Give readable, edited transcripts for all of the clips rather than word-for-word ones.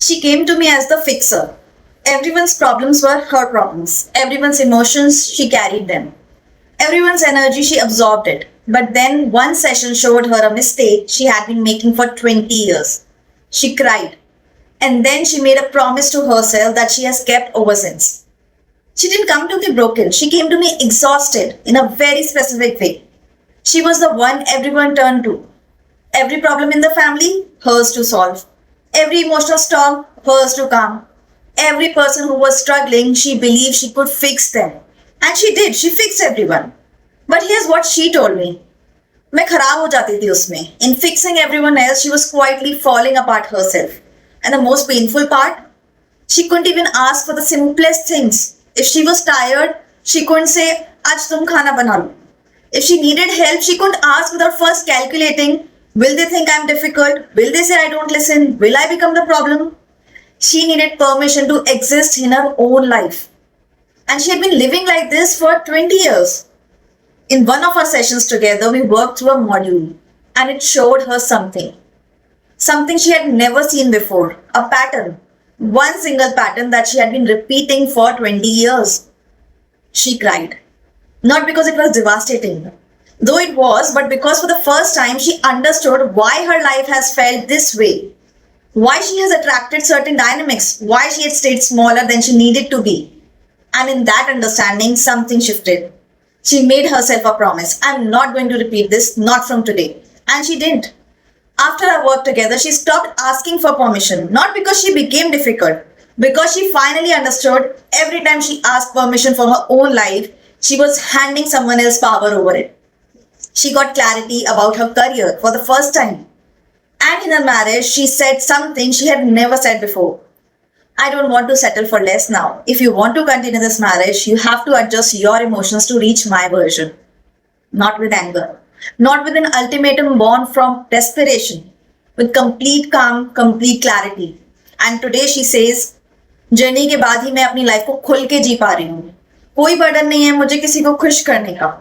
She came to me as the fixer. Everyone's problems were her problems. Everyone's emotions, she carried them. Everyone's energy, she absorbed it. But then one session showed her a mistake she had been making for 20 years. She cried. And then she made a promise to herself that she has kept ever since. She didn't come to me broken. She came to me exhausted in a very specific way. She was the one everyone turned to. Every problem in the family, hers to solve. Every emotional storm, hers to calm. Every person who was struggling, she believed she could fix them. And she did. She fixed everyone. But here's what she told me. मैं खराब हो जाती थी उसमें. In fixing everyone else, she was quietly falling apart herself. And the most painful part, she couldn't even ask for the simplest things. If she was tired, she couldn't say, आज तुम खाना बना लो. If she needed help, she couldn't ask without first calculating, will they think I'm difficult? Will they say I don't listen? Will I become the problem? She needed permission to exist in her own life. And she had been living like this for 20 years. In one of our sessions together, we worked through a module and it showed her something. Something she had never seen before. A pattern. One single pattern that she had been repeating for 20 years. She cried. Not because it was devastating, though it was, but because for the first time she understood why her life has felt this way. Why she has attracted certain dynamics. Why she had stayed smaller than she needed to be. And in that understanding, something shifted. She made herself a promise. I'm not going to repeat this, not from today. And she didn't. After our work together, she stopped asking for permission. Not because she became difficult, because she finally understood every time she asked permission for her own life, she was handing someone else power over it. She got clarity about her career for the first time. And in her marriage, she said something she had never said before. I don't want to settle for less now. If you want to continue this marriage, you have to adjust your emotions to reach my version. Not with anger. Not with an ultimatum born from desperation. With complete calm, complete clarity. And today she says, journey के बाद ही मैं अपनी life को खुल के जी पा रही हूँ. कोई बर्डन नहीं है मुझे किसी को खुश करने का.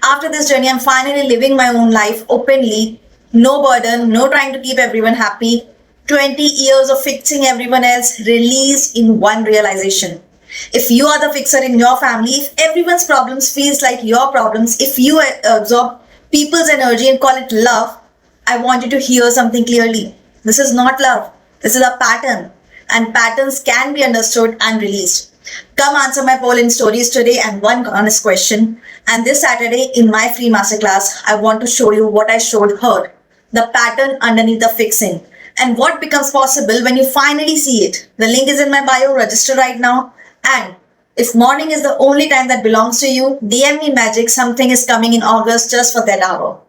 After this journey, I'm finally living my own life openly. No burden, no trying to keep everyone happy. 20 years of fixing everyone else released in one realization. If you are the fixer in your family, if everyone's problems feels like your problems, if you absorb people's energy and call it love, I want you to hear something clearly. This is not love. This is a pattern. And patterns can be understood and released. Come answer my poll in stories today and one honest question. And this Saturday in my free masterclass, I want to show you what I showed her. The pattern underneath the fixing. And what becomes possible when you finally see it. The link is in my bio. Register right now. And if morning is the only time that belongs to you, DM me magic. Something is coming in August just for that hour.